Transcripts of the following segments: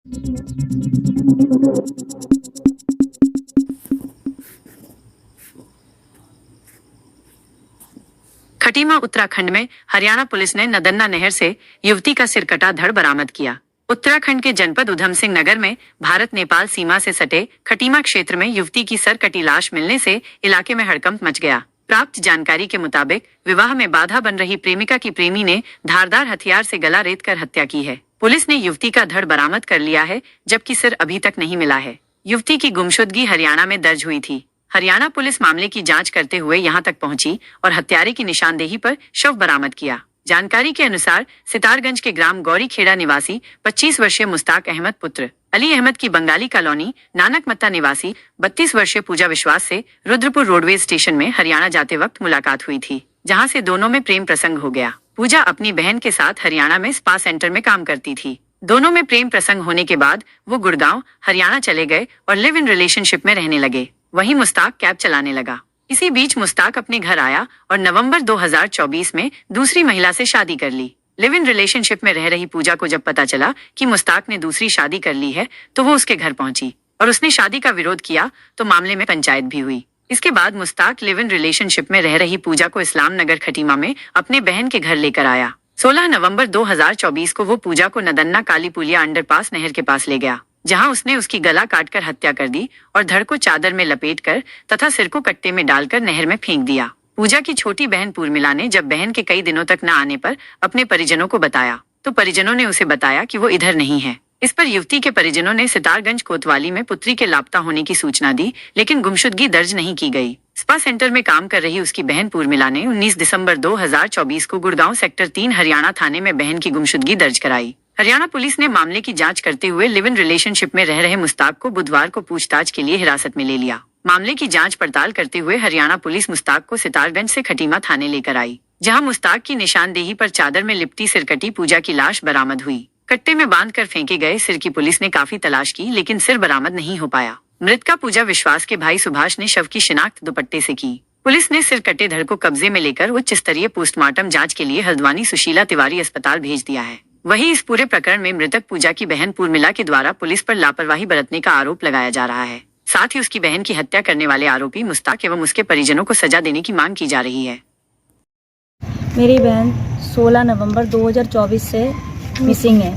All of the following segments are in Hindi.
खटीमा उत्तराखंड में हरियाणा पुलिस ने नदन्ना नहर से युवती का सिर कटा धड़ बरामद किया। उत्तराखंड के जनपद उधम सिंह नगर में भारत नेपाल सीमा से सटे खटीमा क्षेत्र में युवती की सर कटी लाश मिलने से इलाके में हड़कंप मच गया। प्राप्त जानकारी के मुताबिक विवाह में बाधा बन रही प्रेमिका की प्रेमी ने धारदार हथियार से गला रेत कर हत्या की है। पुलिस ने युवती का धड़ बरामद कर लिया है, जबकि सिर अभी तक नहीं मिला है। युवती की गुमशुदगी हरियाणा में दर्ज हुई थी। हरियाणा पुलिस मामले की जांच करते हुए यहां तक पहुंची और हत्यारे की निशानदेही पर शव बरामद किया। जानकारी के अनुसार सितारगंज के ग्राम गौरी खेड़ा निवासी 25 वर्षीय मुस्ताक अहमद पुत्र अली अहमद की बंगाली कॉलोनी नानक मत्ता निवासी 32 वर्षीय पूजा विश्वास से रुद्रपुर रोडवेज स्टेशन में हरियाणा जाते वक्त मुलाकात हुई थी, जहां से दोनों में प्रेम प्रसंग हो गया। पूजा अपनी बहन के साथ हरियाणा में स्पा सेंटर में काम करती थी। दोनों में प्रेम प्रसंग होने के बाद वो गुड़गांव हरियाणा चले गए और लिव इन रिलेशनशिप में रहने लगे। वहीं मुस्ताक कैब चलाने लगा। इसी बीच मुस्ताक अपने घर आया और नवंबर 2024 में दूसरी महिला से शादी कर ली। लिव इन रिलेशनशिप में रह रही पूजा को जब पता चला कि मुस्ताक ने दूसरी शादी कर ली है, तो वो उसके घर पहुंची और उसने शादी का विरोध किया, तो मामले में पंचायत भी हुई। इसके बाद मुस्ताक लिव इन रिलेशनशिप में रह रही पूजा को इस्लाम नगर खटीमा में अपने बहन के घर लेकर आया। 16 नवंबर 2024 को वो पूजा को नदन्ना काली पुलिया अंडरपास नहर के पास ले गया, जहां उसने उसकी गला काटकर हत्या कर दी और धड़ को चादर में लपेटकर तथा सिर को कट्टे में डालकर नहर में फेंक दिया। पूजा की छोटी बहन पूर्मिला ने जब बहन के कई दिनों तक न आने पर अपने परिजनों को बताया, तो परिजनों ने उसे बताया कि वो इधर नहीं है। इस पर युवती के परिजनों ने सितारगंज कोतवाली में पुत्री के लापता होने की सूचना दी, लेकिन गुमशुदगी दर्ज नहीं की गई। स्पा सेंटर में काम कर रही उसकी बहन पूर्मिला ने 19 दिसंबर 2024 को गुड़गांव सेक्टर 3 हरियाणा थाने में बहन की गुमशुदगी दर्ज कराई। हरियाणा पुलिस ने मामले की जांच करते हुए लिव इन रिलेशनशिप में रह रहे मुस्ताक को बुधवार को पूछताछ के लिए हिरासत में ले लिया। मामले की जांच पड़ताल करते हुए हरियाणा पुलिस मुस्ताक को सितारगंज से खटीमा थाने लेकर आई, जहां मुस्ताक की निशानदेही पर चादर में लिपटी सिरकटी पूजा की लाश बरामद हुई। कट्टे में बांधकर फेंके गए सिर की पुलिस ने काफी तलाश की, लेकिन सिर बरामद नहीं हो पाया। मृतका पूजा विश्वास के भाई सुभाष ने शव की शिनाख्त दुपट्टे से की। पुलिस ने सिर कटे धड़ को कब्जे में लेकर उच्च स्तरीय पोस्टमार्टम जांच के लिए हल्द्वानी सुशीला तिवारी अस्पताल भेज दिया है। वहीं इस पूरे प्रकरण में मृतक पूजा की बहन पूर्मिला के द्वारा पुलिस पर लापरवाही बरतने का आरोप लगाया जा रहा है। साथ ही उसकी बहन की हत्या करने वाले आरोपी मुस्ताक एवं उसके परिजनों को सजा देने की मांग की जा रही है। मेरी बहन 16 नवंबर 2024 से मिसिंग है।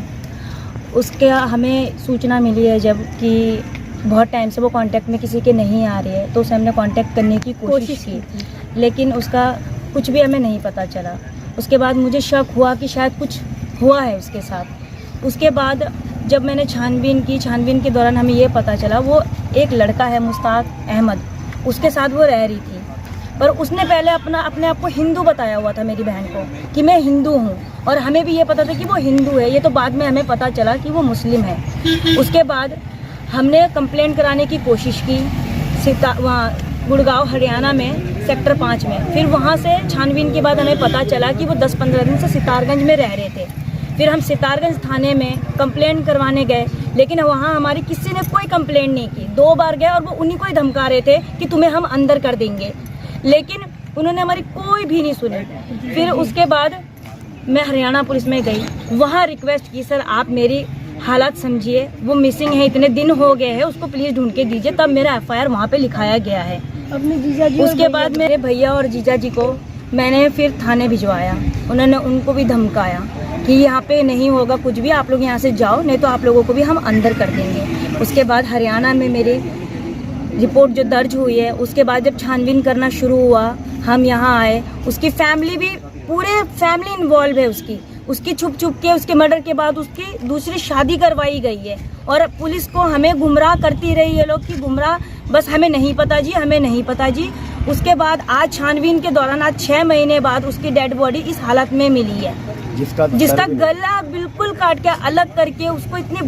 उसके हमें सूचना मिली है जब कि बहुत टाइम से वो कांटेक्ट में किसी के नहीं आ रही है, तो उसे हमने कांटेक्ट करने की कोशिश की, लेकिन उसका कुछ भी हमें नहीं पता चला। उसके बाद मुझे शक हुआ कि शायद कुछ हुआ है उसके साथ। उसके बाद जब मैंने छानबीन के दौरान हमें ये पता चला वो एक लड़का है मुस्ताक अहमद, उसके साथ वो रह रही थी। पर उसने पहले अपने आप को हिंदू बताया हुआ था मेरी बहन को कि मैं हिंदू हूँ, और हमें भी ये पता था कि वो हिंदू है। ये तो बाद में हमें पता चला कि वो मुस्लिम है। उसके बाद हमने कंप्लेंट कराने की कोशिश की वहाँ गुड़गांव हरियाणा में सेक्टर 5 में। फिर वहाँ से छानबीन के बाद हमें पता चला कि वो 10-15 दिन से सितारगंज में रह रहे थे। फिर हम सितारगंज थाने में कंप्लेंट करवाने गए, लेकिन वहाँ हमारी किसी ने कोई कंप्लेंट नहीं की। 2 बार गए और वो उन्हीं को ही धमका रहे थे कि तुम्हें हम अंदर कर देंगे, लेकिन उन्होंने हमारी कोई भी नहीं सुनी। फिर उसके बाद मैं हरियाणा पुलिस में गई, वहाँ रिक्वेस्ट की, सर आप मेरी हालात समझिए, वो मिसिंग है, इतने दिन हो गए हैं, उसको प्लीज़ ढूंढ के दीजिए। तब मेरा FIR वहाँ पे लिखाया गया है। अपने जीजा जी उसके बाद मेरे भैया और जीजा जी को मैंने फिर थाने भिजवाया। उन्होंने उनको भी धमकाया कि यहाँ पे नहीं होगा कुछ भी, आप लोग यहाँ से जाओ, नहीं तो आप लोगों को भी हम अंदर कर देंगे। उसके बाद हरियाणा में मेरी रिपोर्ट जो दर्ज हुई है, उसके बाद जब छानबीन करना शुरू हुआ, हम यहाँ आए। उसकी फैमिली भी, पूरे फैमिली इन्वॉल्व है उसकी छुप के उसके मर्डर के बाद उसकी दूसरी शादी करवाई गई है। और पुलिस को हमें गुमराह करती रही है लोग कि गुमराह, बस हमें नहीं पता जी, हमें नहीं पता जी। उसके बाद आज छानबीन के दौरान आज 6 महीने बाद उसकी डेड बॉडी इस हालत में मिली है, जिसका गला बिल्कुल काट के अलग करके उसको इतनी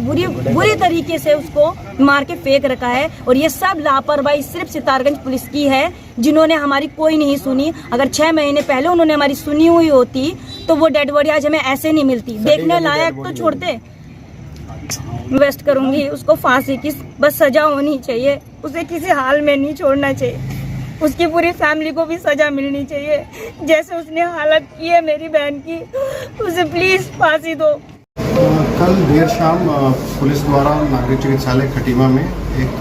बुरी तरीके से उसको मार के फेंक रखा है। और ये सब लापरवाही सिर्फ सितारगंज पुलिस की है, जिन्होंने हमारी कोई नहीं सुनी। अगर 6 महीने पहले उन्होंने हमारी सुनी हुई होती तो वो डेड बॉडी आज हमें ऐसे नहीं मिलती। देखने लायक तो छोड़ते। इन्वेस्ट करूंगी, उसको फांसी की बस सजा होनी चाहिए, उसे किसी हाल में नहीं छोड़ना चाहिए। उसकी पूरी फैमिली को भी सजा मिलनी चाहिए, जैसे उसने हालत की है मेरी बहन की, उसे प्लीज फांसी दो। कल देर शाम पुलिस द्वारा नागरिक चिकित्सालय खटीमा में एक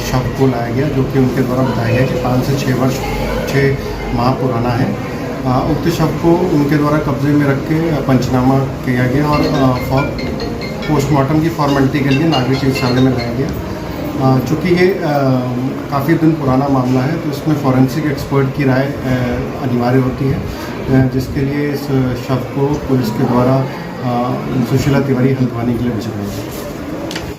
शव को लाया गया, जो कि उनके द्वारा बताया गया कि 5 से 6 माह पुराना है। उक्त शव को उनके द्वारा कब्जे में रख के पंचनामा किया गया और पोस्टमार्टम की फॉर्मेलिटी के लिए नागरिक चिकित्सालय में लाया गया। चूँकि ये काफ़ी दिन पुराना मामला है, तो इसमें फॉरेंसिक एक्सपर्ट की राय अनिवार्य होती है, जिसके लिए इस शव को पुलिस के द्वारा सुशीला तिवारी हल्द्वानी के लिए भिजवाया गया।